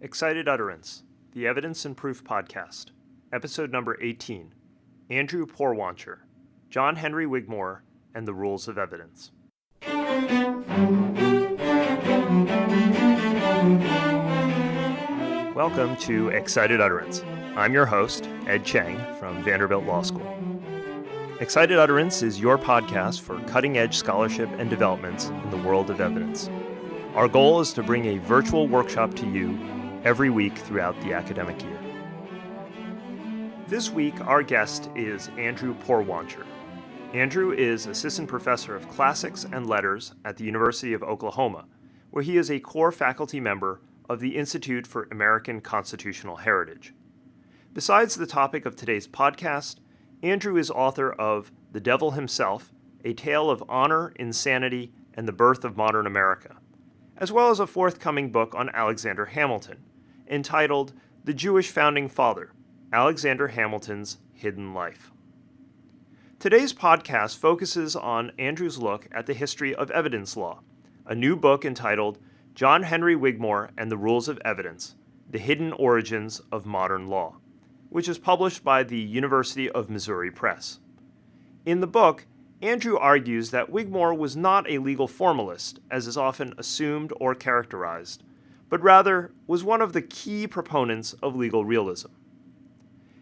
Excited Utterance, the Evidence and Proof Podcast, Episode number 18, Andrew Porwancher, John Henry Wigmore, and the Rules of Evidence. Welcome to Excited Utterance. I'm your host, Ed Cheng from Vanderbilt Law School. Excited Utterance is your podcast for cutting-edge scholarship and developments in the world of evidence. Our goal is to bring a virtual workshop to you every week throughout the academic year. This week, our guest is Andrew Porwancher. Andrew is Assistant Professor of Classics and Letters at the University of Oklahoma, where he is a core faculty member of the Institute for American Constitutional Heritage. Besides the topic of today's podcast, Andrew is author of The Devil Himself, A Tale of Honor, Insanity, and the Birth of Modern America, as well as a forthcoming book on Alexander Hamilton, entitled The Jewish Founding Father, Alexander Hamilton's Hidden Life. Today's podcast focuses on Andrew's look at the history of evidence law, a new book entitled John Henry Wigmore and the Rules of Evidence, The Hidden Origins of Modern Law, which is published by the University of Missouri Press. In the book, Andrew argues that Wigmore was not a legal formalist, as is often assumed or characterized, but rather was one of the key proponents of legal realism.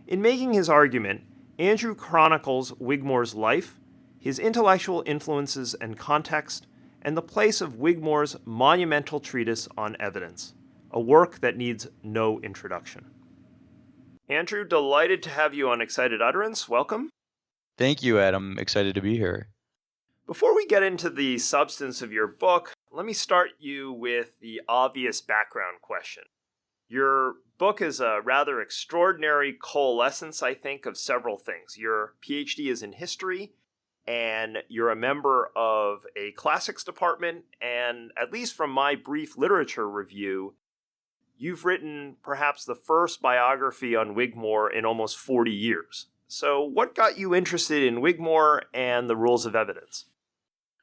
In making his argument, Andrew chronicles Wigmore's life, his intellectual influences and context, and the place of Wigmore's monumental treatise on evidence, a work that needs no introduction. Andrew, delighted to have you on Excited Utterance. Welcome. Thank you, Ed. I'm excited to be here. Before we get into the substance of your book, let me start you with the obvious background question. Your book is a rather extraordinary coalescence, I think, of several things. Your PhD is in history, and you're a member of a classics department, and at least from my brief literature review, you've written perhaps the first biography on Wigmore in almost 40 years. So what got you interested in Wigmore and the rules of evidence?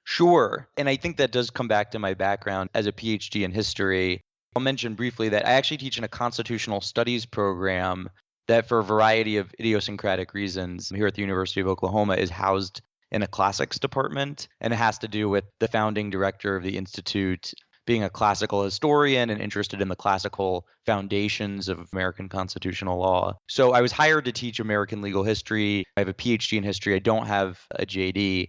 Sure. And I think that does come back to my background as a PhD in history. I'll mention briefly that I actually teach in a constitutional studies program that, for a variety of idiosyncratic reasons, here at the University of Oklahoma is housed in a classics department. And it has to do with the founding director of the institute being a classical historian and interested in the classical foundations of American constitutional law. So I was hired to teach American legal history. I have a PhD in history. I don't have a JD.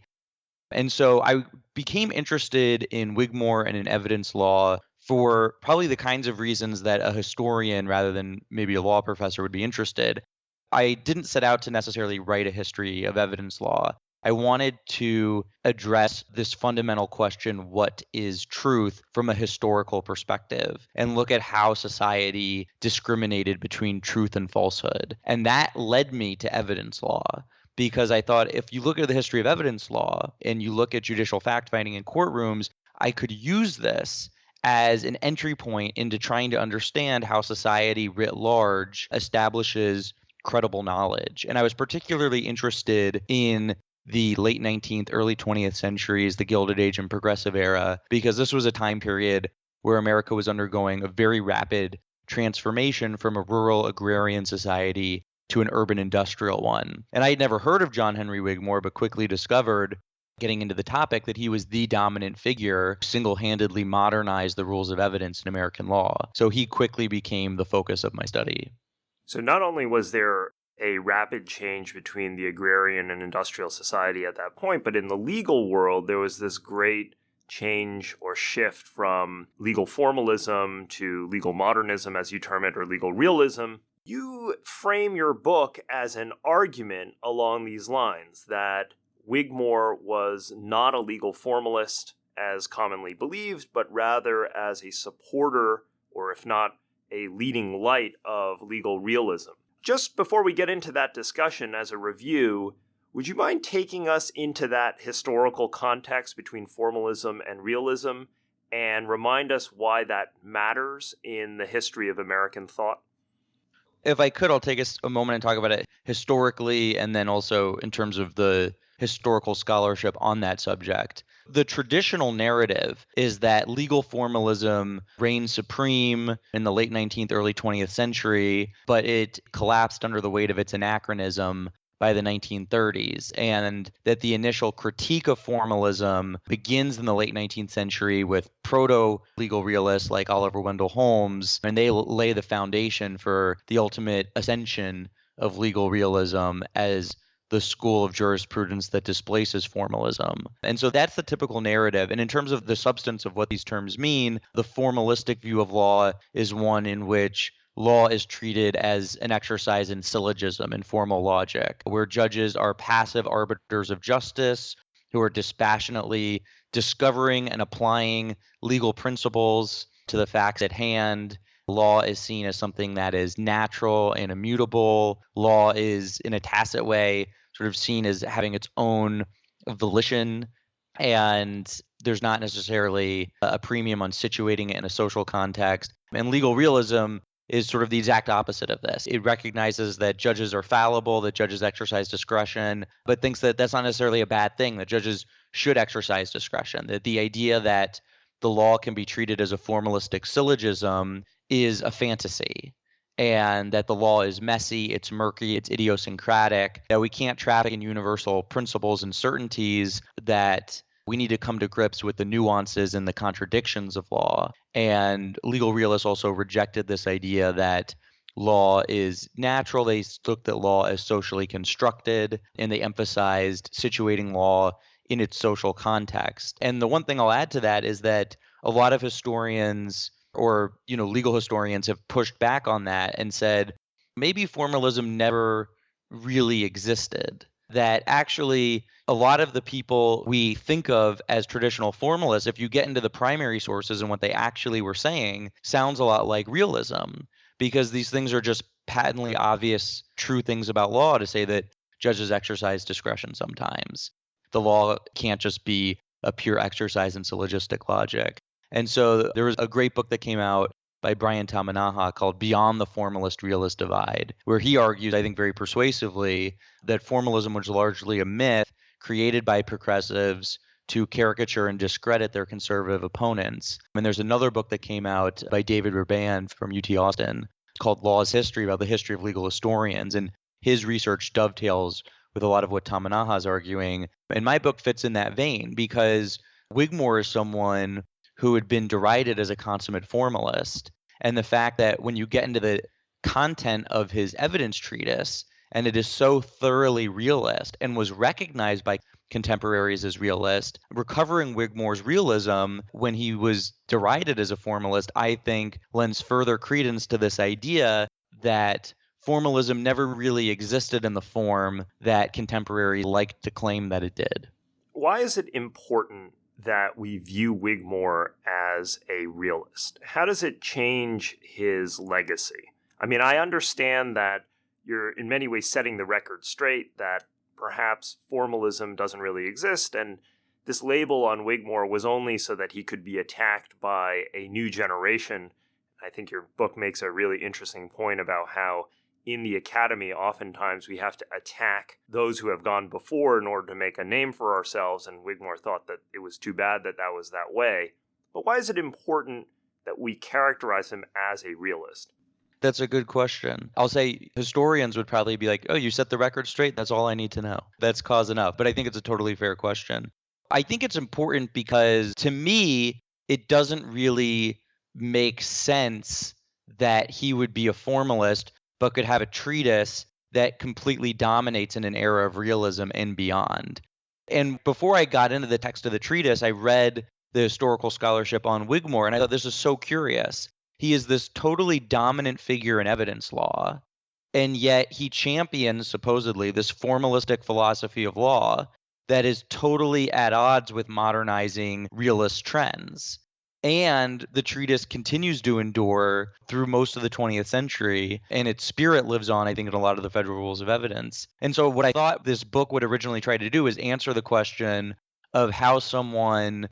And so I became interested in Wigmore and in evidence law for probably the kinds of reasons that a historian rather than maybe a law professor would be interested. I didn't set out to necessarily write a history of evidence law. I wanted to address this fundamental question, what is truth, from a historical perspective, and look at how society discriminated between truth and falsehood. And that led me to evidence law, because I thought if you look at the history of evidence law and you look at judicial fact-finding in courtrooms, I could use this as an entry point into trying to understand how society writ large establishes credible knowledge. And I was particularly interested in the late 19th, early 20th centuries, the Gilded Age and Progressive Era, because this was a time period where America was undergoing a very rapid transformation from a rural agrarian society to an urban industrial one. And I had never heard of John Henry Wigmore, but quickly discovered, getting into the topic, that he was the dominant figure, single-handedly modernized the rules of evidence in American law. So he quickly became the focus of my study. So not only was there a rapid change between the agrarian and industrial society at that point, but in the legal world, there was this great change or shift from legal formalism to legal modernism, as you term it, or legal realism. You frame your book as an argument along these lines, that Wigmore was not a legal formalist as commonly believed, but rather as a supporter, or if not a leading light, of legal realism. Just before we get into that discussion, as a review, would you mind taking us into that historical context between formalism and realism and remind us why that matters in the history of American thought? If I could, I'll take a moment and talk about it historically and then also in terms of the historical scholarship on that subject. The traditional narrative is that legal formalism reigned supreme in the late 19th, early 20th century, but it collapsed under the weight of its anachronism by the 1930s, and that the initial critique of formalism begins in the late 19th century with proto-legal realists like Oliver Wendell Holmes, and they lay the foundation for the ultimate ascension of legal realism as the school of jurisprudence that displaces formalism. And so that's the typical narrative. And in terms of the substance of what these terms mean, the formalistic view of law is one in which law is treated as an exercise in syllogism and formal logic, where judges are passive arbiters of justice who are dispassionately discovering and applying legal principles to the facts at hand. Law is seen as something that is natural and immutable. Law is, in a tacit way, sort of seen as having its own volition, and there's not necessarily a premium on situating it in a social context. And legal realism is sort of the exact opposite of this. It recognizes that judges are fallible, that judges exercise discretion, but thinks that that's not necessarily a bad thing, that judges should exercise discretion, that the idea that the law can be treated as a formalistic syllogism is a fantasy, and that the law is messy, it's murky, it's idiosyncratic, that we can't traffic in universal principles and certainties, that we need to come to grips with the nuances and the contradictions of law. And legal realists also rejected this idea that law is natural. They took that law as socially constructed, and they emphasized situating law in its social context. And the one thing I'll add to that is that a lot of historians or legal historians have pushed back on that and said maybe formalism never really existed, that actually a lot of the people we think of as traditional formalists, if you get into the primary sources and what they actually were saying, sounds a lot like realism, because these things are just patently obvious true things about law, to say that judges exercise discretion sometimes. The law can't just be a pure exercise in syllogistic logic. And so there was a great book that came out by Brian Tamanaha called Beyond the Formalist-Realist Divide, where he argues, I think very persuasively, that formalism was largely a myth created by progressives to caricature and discredit their conservative opponents. And there's another book that came out by David Raban from UT Austin called Law's History, about the history of legal historians. And his research dovetails with a lot of what Tamanaha is arguing. And my book fits in that vein because Wigmore is someone who had been derided as a consummate formalist. And the fact that when you get into the content of his evidence treatise, and it is so thoroughly realist and was recognized by contemporaries as realist, recovering Wigmore's realism when he was derided as a formalist, I think lends further credence to this idea that formalism never really existed in the form that contemporaries like to claim that it did. Why is it important that we view Wigmore as a realist? How does it change his legacy? I mean, I understand that you're in many ways setting the record straight, that perhaps formalism doesn't really exist, and this label on Wigmore was only so that he could be attacked by a new generation. I think your book makes a really interesting point about how in the academy, oftentimes we have to attack those who have gone before in order to make a name for ourselves, and Wigmore thought that it was too bad that that was that way. But why is it important that we characterize him as a realist? That's a good question. I'll say historians would probably be like, oh, you set the record straight? That's all I need to know. That's cause enough. But I think it's a totally fair question. I think it's important because to me, it doesn't really make sense that he would be a formalist but could have a treatise that completely dominates in an era of realism and beyond. And before I got into the text of the treatise, I read the historical scholarship on Wigmore, and I thought this is so curious. He is this totally dominant figure in evidence law, and yet he champions, supposedly, this formalistic philosophy of law that is totally at odds with modernizing realist trends. And the treatise continues to endure through most of the 20th century, and its spirit lives on, I think, in a lot of the federal rules of evidence. And so what I thought this book would originally try to do is answer the question of how someone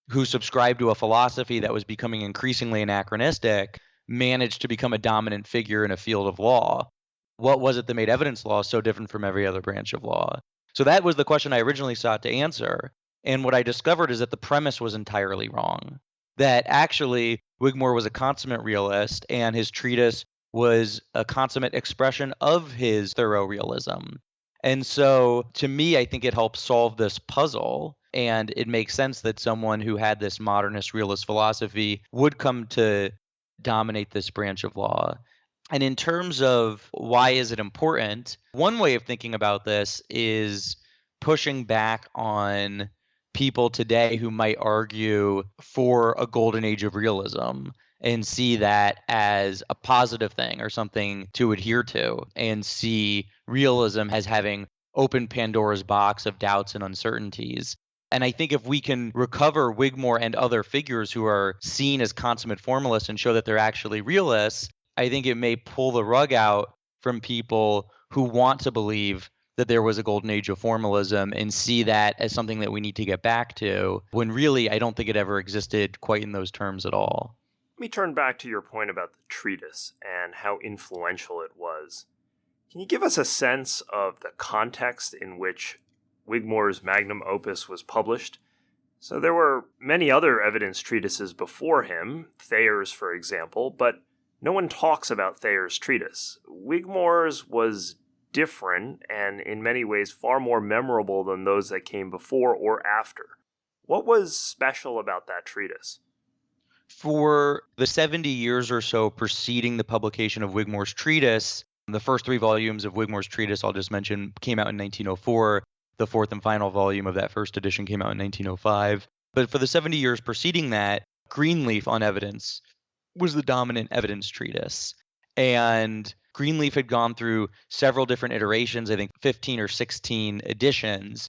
who subscribed to a philosophy that was becoming increasingly anachronistic managed to become a dominant figure in a field of law. What was it that made evidence law so different from every other branch of law? So that was the question I originally sought to answer. And what I discovered is that the premise was entirely wrong. That actually Wigmore was a consummate realist and his treatise was a consummate expression of his thorough realism. And so to me, I think it helps solve this puzzle. And it makes sense that someone who had this modernist realist philosophy would come to dominate this branch of law. And in terms of why is it important, one way of thinking about this is pushing back on people today who might argue for a golden age of realism and see that as a positive thing or something to adhere to, and see realism as having opened Pandora's box of doubts and uncertainties. And I think if we can recover Wigmore and other figures who are seen as consummate formalists and show that they're actually realists, I think it may pull the rug out from people who want to believe that there was a golden age of formalism and see that as something that we need to get back to, when really I don't think it ever existed quite in those terms at all. Let me turn back to your point about the treatise and how influential it was. Can you give us a sense of the context in which Wigmore's magnum opus was published? So there were many other evidence treatises before him, Thayer's for example, but no one talks about Thayer's treatise. Wigmore's was different and in many ways far more memorable than those that came before or after. What was special about that treatise? For the 70 years or so preceding the publication of Wigmore's treatise, the first 3 volumes of Wigmore's treatise, I'll just mention, came out in 1904. The fourth and final volume of that first edition came out in 1905. But for the 70 years preceding that, Greenleaf on evidence was the dominant evidence treatise. And Greenleaf had gone through several different iterations, I think 15 or 16 editions.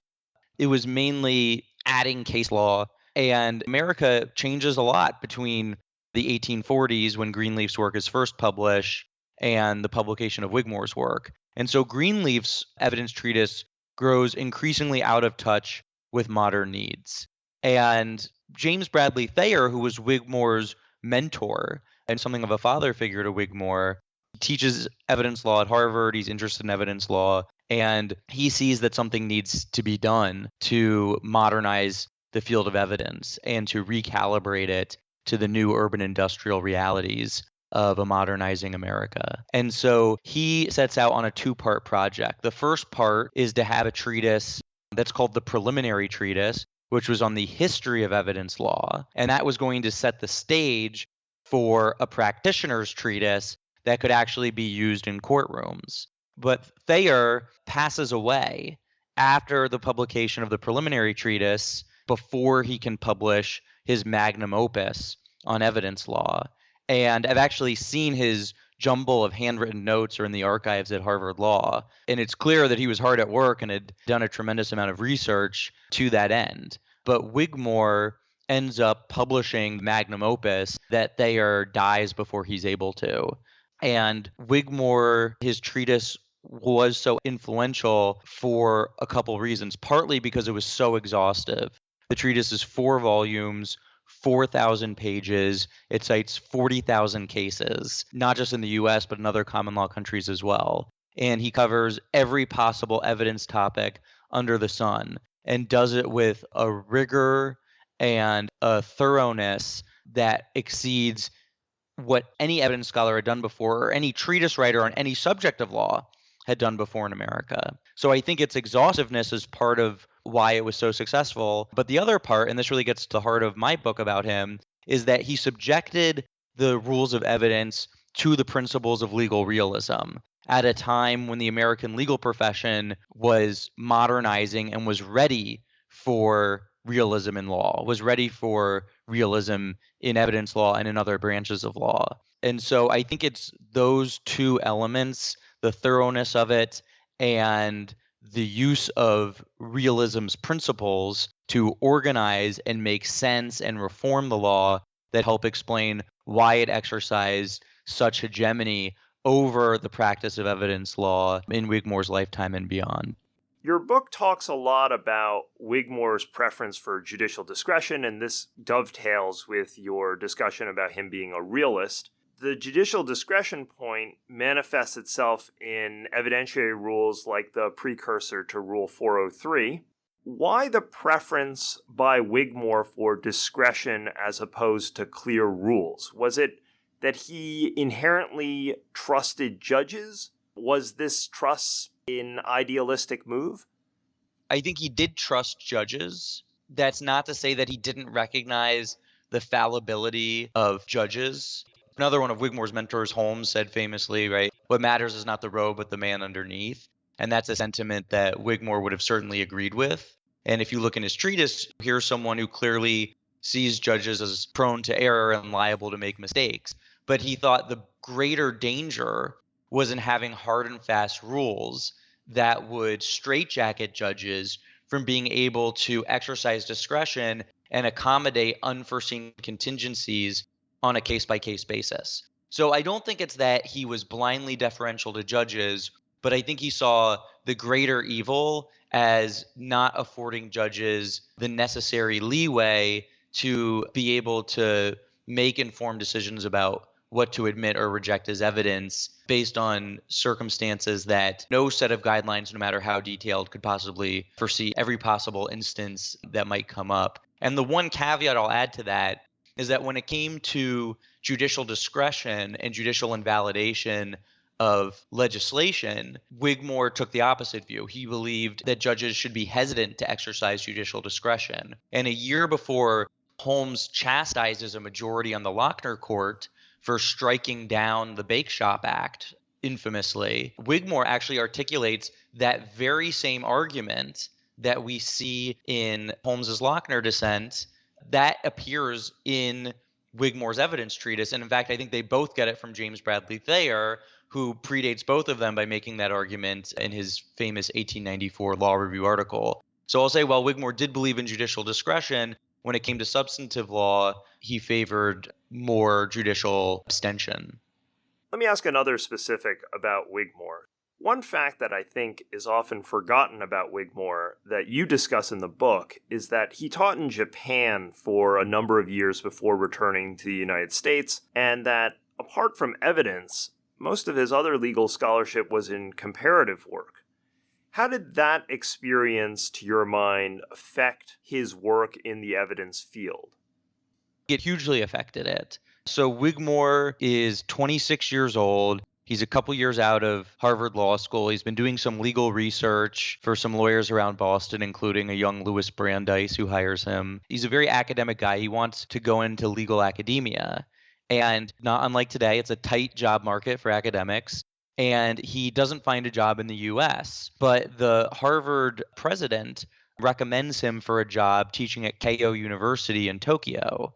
It was mainly adding case law, and America changes a lot between the 1840s, when Greenleaf's work is first published, and the publication of Wigmore's work. And so Greenleaf's evidence treatise grows increasingly out of touch with modern needs. And James Bradley Thayer, who was Wigmore's mentor and something of a father figure to Wigmore, teaches evidence law at Harvard. He's interested in evidence law, and he sees that something needs to be done to modernize the field of evidence and to recalibrate it to the new urban industrial realities of a modernizing America. And so he sets out on a 2-part project. The first part is to have a treatise that's called the Preliminary Treatise, which was on the history of evidence law. And that was going to set the stage for a practitioner's treatise that could actually be used in courtrooms. But Thayer passes away after the publication of the Preliminary Treatise, before he can publish his magnum opus on evidence law. And I've actually seen his jumble of handwritten notes are in the archives at Harvard Law. And it's clear that he was hard at work and had done a tremendous amount of research to that end. But Wigmore ends up publishing magnum opus that Thayer dies before he's able to. And Wigmore, his treatise was so influential for a couple reasons, partly because it was so exhaustive. The treatise is 4 volumes, 4,000 pages. It cites 40,000 cases, not just in the US, but in other common law countries as well. And he covers every possible evidence topic under the sun and does it with a rigor and a thoroughness that exceeds what any evidence scholar had done before, or any treatise writer on any subject of law had done before in America. So I think its exhaustiveness is part of why it was so successful. But the other part, and this really gets to the heart of my book about him, is that he subjected the rules of evidence to the principles of legal realism at a time when the American legal profession was modernizing and was ready for realism in law, was ready for realism in evidence law and in other branches of law. And so I think it's those 2 elements, the thoroughness of it and the use of realism's principles to organize and make sense and reform the law, that help explain why it exercised such hegemony over the practice of evidence law in Wigmore's lifetime and beyond. Your book talks a lot about Wigmore's preference for judicial discretion, and this dovetails with your discussion about him being a realist. The judicial discretion point manifests itself in evidentiary rules like the precursor to Rule 403. Why the preference by Wigmore for discretion as opposed to clear rules? Was it that he inherently trusted judges? Was this trust an idealistic move? I think he did trust judges. That's not to say that he didn't recognize the fallibility of judges. Another one of Wigmore's mentors, Holmes, said famously, right, what matters is not the robe, but the man underneath. And that's a sentiment that Wigmore would have certainly agreed with. And if you look in his treatise, here's someone who clearly sees judges as prone to error and liable to make mistakes. But he thought the greater danger was in having hard and fast rules that would straitjacket judges from being able to exercise discretion and accommodate unforeseen contingencies on a case by case basis. So I don't think it's that he was blindly deferential to judges, but I think he saw the greater evil as not affording judges the necessary leeway to be able to make informed decisions about what to admit or reject as evidence based on circumstances that no set of guidelines, no matter how detailed, could possibly foresee every possible instance that might come up. And the one caveat I'll add to that is that when it came to judicial discretion and judicial invalidation of legislation, Wigmore took the opposite view. He believed that judges should be hesitant to exercise judicial discretion. And a year before Holmes chastises a majority on the Lochner court for striking down the Bake Shop Act, infamously, Wigmore actually articulates that very same argument that we see in Holmes's Lochner dissent that appears in Wigmore's evidence treatise. And in fact, I think they both get it from James Bradley Thayer, who predates both of them by making that argument in his famous 1894 Law Review article. So I'll say, while Wigmore did believe in judicial discretion, when it came to substantive law, he favored more judicial abstention. Let me ask another specific about Wigmore. One fact that I think is often forgotten about Wigmore that you discuss in the book is that he taught in Japan for a number of years before returning to the United States, and that apart from evidence, most of his other legal scholarship was in comparative work. How did that experience, to your mind, affect his work in the evidence field? It hugely affected it. So Wigmore is 26 years old. He's a couple years out of Harvard Law School. He's been doing some legal research for some lawyers around Boston, including a young Louis Brandeis who hires him. He's a very academic guy. He wants to go into legal academia. And not unlike today, it's a tight job market for academics. And he doesn't find a job in the US. But the Harvard president recommends him for a job teaching at Keio University in Tokyo.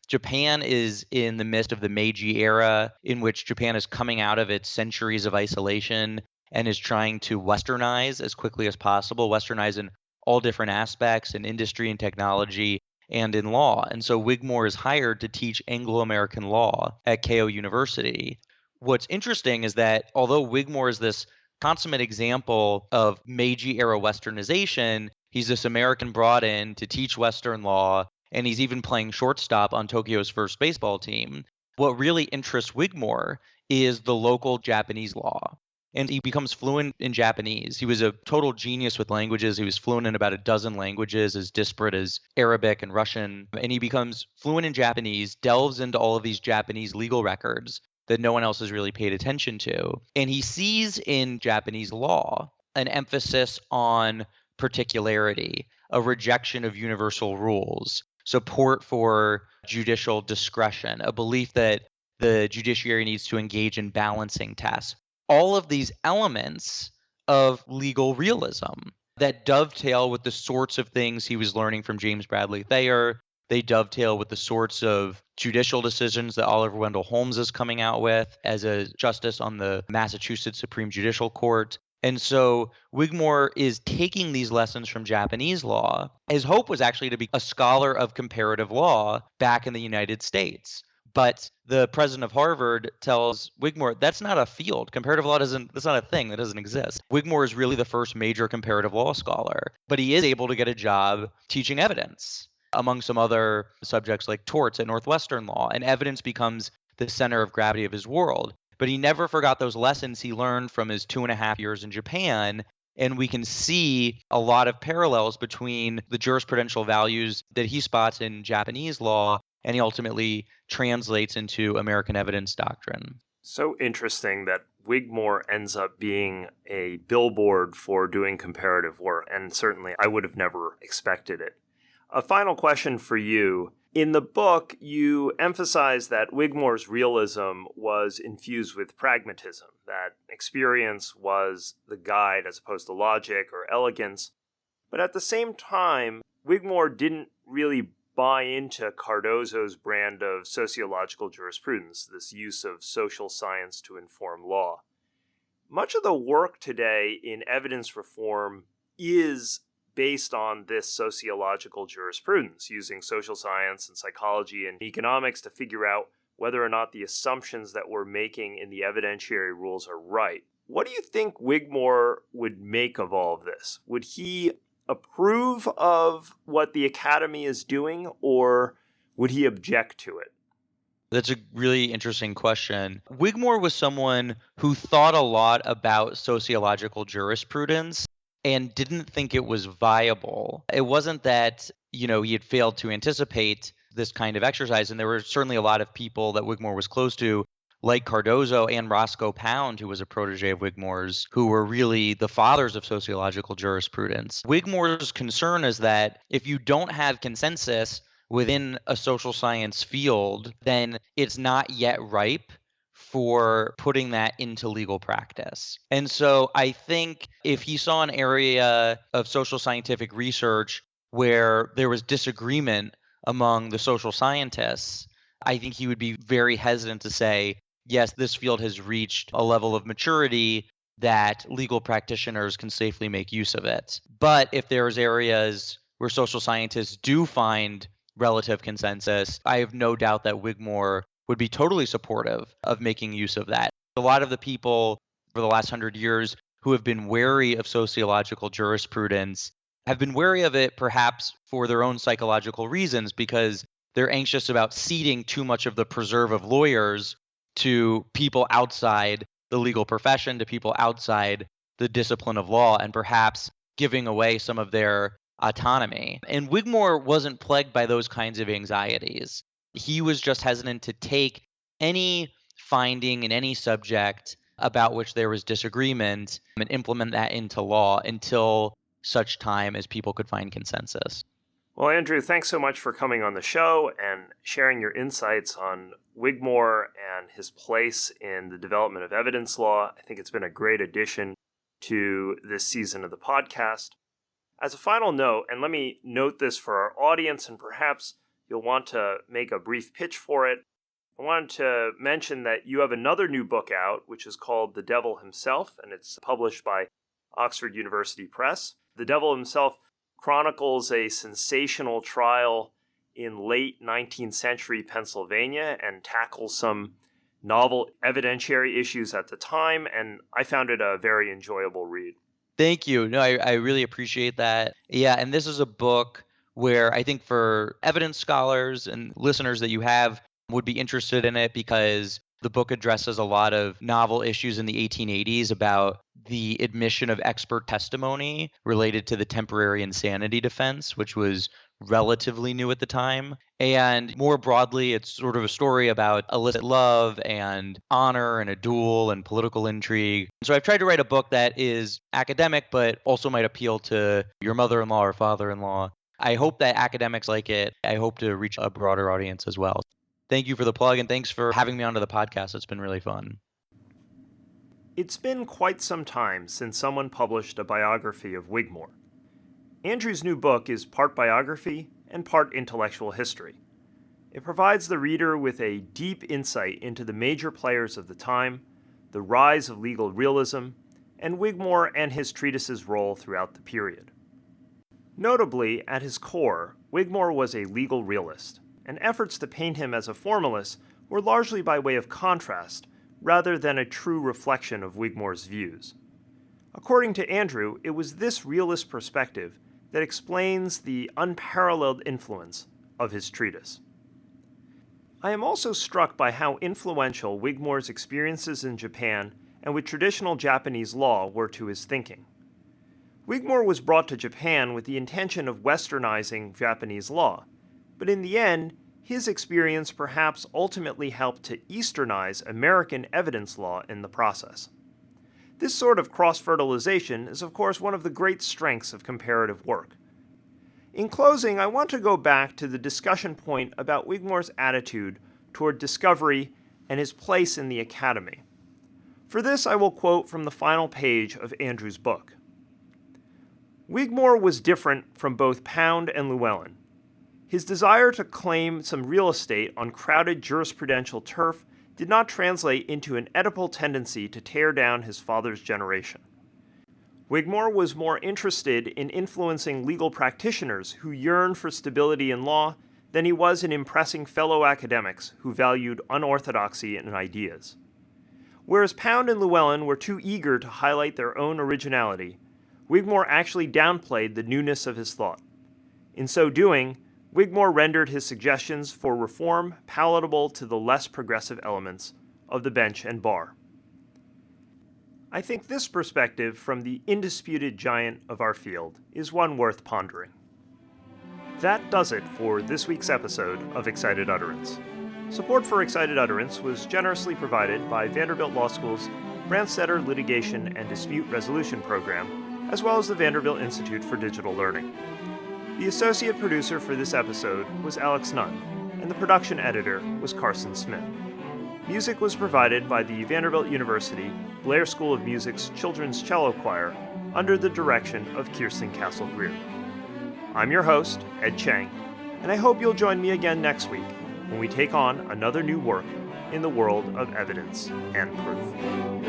Japan is in the midst of the Meiji era, in which Japan is coming out of its centuries of isolation and is trying to westernize as quickly as possible, westernize in all different aspects, in industry and technology and in law. And so Wigmore is hired to teach Anglo-American law at Keio University. What's interesting is that although Wigmore is this consummate example of Meiji era westernization, he's this American brought in to teach Western law, and he's even playing shortstop on Tokyo's first baseball team. What really interests Wigmore is the local Japanese law. And he becomes fluent in Japanese. He was a total genius with languages. He was fluent in about a dozen languages, as disparate as Arabic and Russian. And he becomes fluent in Japanese, delves into all of these Japanese legal records that no one else has really paid attention to. And he sees in Japanese law an emphasis on particularity, a rejection of universal rules, support for judicial discretion, a belief that the judiciary needs to engage in balancing tasks. All of these elements of legal realism that dovetail with the sorts of things he was learning from James Bradley Thayer. They dovetail with the sorts of judicial decisions that Oliver Wendell Holmes is coming out with as a justice on the Massachusetts Supreme Judicial Court. And so Wigmore is taking these lessons from Japanese law. His hope was actually to be a scholar of comparative law back in the United States. But the president of Harvard tells Wigmore, that's not a field. Comparative law that's not a thing, that doesn't exist. Wigmore is really the first major comparative law scholar, but he is able to get a job teaching evidence, among some other subjects like torts at Northwestern Law, and evidence becomes the center of gravity of his world. But he never forgot those lessons he learned from his 2.5 years in Japan, And we can see a lot of parallels between the jurisprudential values that he spots in Japanese law and he ultimately translates into American evidence doctrine. So interesting that Wigmore ends up being a billboard for doing comparative work, and certainly I would have never expected it. A final question for you. In the book, you emphasize that Wigmore's realism was infused with pragmatism, that experience was the guide as opposed to logic or elegance. But at the same time, Wigmore didn't really buy into Cardozo's brand of sociological jurisprudence, this use of social science to inform law. Much of the work today in evidence reform is based on this sociological jurisprudence, using social science and psychology and economics to figure out whether or not the assumptions that we're making in the evidentiary rules are right. What do you think Wigmore would make of all of this? Would he approve of what the Academy is doing, or would he object to it? That's a really interesting question. Wigmore was someone who thought a lot about sociological jurisprudence and didn't think it was viable. It wasn't that, he had failed to anticipate this kind of exercise. And there were certainly a lot of people that Wigmore was close to, like Cardozo and Roscoe Pound, who was a protege of Wigmore's, who were really the fathers of sociological jurisprudence. Wigmore's concern is that if you don't have consensus within a social science field, then it's not yet ripe for putting that into legal practice. And so I think if he saw an area of social scientific research where there was disagreement among the social scientists, I think he would be very hesitant to say, yes, this field has reached a level of maturity that legal practitioners can safely make use of it. But if there's areas where social scientists do find relative consensus, I have no doubt that Wigmore would be totally supportive of making use of that. A lot of the people for the last 100 years who have been wary of sociological jurisprudence have been wary of it perhaps for their own psychological reasons, because they're anxious about ceding too much of the preserve of lawyers to people outside the legal profession, to people outside the discipline of law, and perhaps giving away some of their autonomy. And Wigmore wasn't plagued by those kinds of anxieties. He was just hesitant to take any finding in any subject about which there was disagreement and implement that into law until such time as people could find consensus. Well, Andrew, thanks so much for coming on the show and sharing your insights on Wigmore and his place in the development of evidence law. I think it's been a great addition to this season of the podcast. As a final note, and let me note this for our audience, and perhaps you'll want to make a brief pitch for it, I wanted to mention that you have another new book out, which is called The Devil Himself, and it's published by Oxford University Press. The Devil Himself chronicles a sensational trial in late 19th century Pennsylvania and tackles some novel evidentiary issues at the time, and I found it a very enjoyable read. Thank you. No, I really appreciate that. Yeah, and this is a book where I think for evidence scholars and listeners that you have would be interested in it, because the book addresses a lot of novel issues in the 1880s about the admission of expert testimony related to the temporary insanity defense, which was relatively new at the time. And more broadly, it's sort of a story about illicit love and honor and a duel and political intrigue. So I've tried to write a book that is academic, but also might appeal to your mother-in-law or father-in-law. I hope that academics like it. I hope to reach a broader audience as well. Thank you for the plug, and thanks for having me onto the podcast. It's been really fun. It's been quite some time since someone published a biography of Wigmore. Andrew's new book is part biography and part intellectual history. It provides the reader with a deep insight into the major players of the time, the rise of legal realism, and Wigmore and his treatise's role throughout the period. Notably, at his core, Wigmore was a legal realist, and efforts to paint him as a formalist were largely by way of contrast, rather than a true reflection of Wigmore's views. According to Andrew, it was this realist perspective that explains the unparalleled influence of his treatise. I am also struck by how influential Wigmore's experiences in Japan and with traditional Japanese law were to his thinking. Wigmore was brought to Japan with the intention of westernizing Japanese law, but in the end, his experience perhaps ultimately helped to easternize American evidence law in the process. This sort of cross-fertilization is of course one of the great strengths of comparative work. In closing, I want to go back to the discussion point about Wigmore's attitude toward discovery and his place in the academy. For this, I will quote from the final page of Andrew's book. Wigmore was different from both Pound and Llewellyn. His desire to claim some real estate on crowded jurisprudential turf did not translate into an Oedipal tendency to tear down his father's generation. Wigmore was more interested in influencing legal practitioners who yearned for stability in law than he was in impressing fellow academics who valued unorthodoxy in ideas. Whereas Pound and Llewellyn were too eager to highlight their own originality, Wigmore actually downplayed the newness of his thought. In so doing, Wigmore rendered his suggestions for reform palatable to the less progressive elements of the bench and bar. I think this perspective from the indisputed giant of our field is one worth pondering. That does it for this week's episode of Excited Utterance. Support for Excited Utterance was generously provided by Vanderbilt Law School's Brandstetter Litigation and Dispute Resolution Program, as well as the Vanderbilt Institute for Digital Learning. The associate producer for this episode was Alex Nunn, and the production editor was Carson Smith. Music was provided by the Vanderbilt University Blair School of Music's Children's Cello Choir under the direction of Kirsten Castle-Greer. I'm your host, Ed Chang, and I hope you'll join me again next week when we take on another new work in the world of evidence and proof.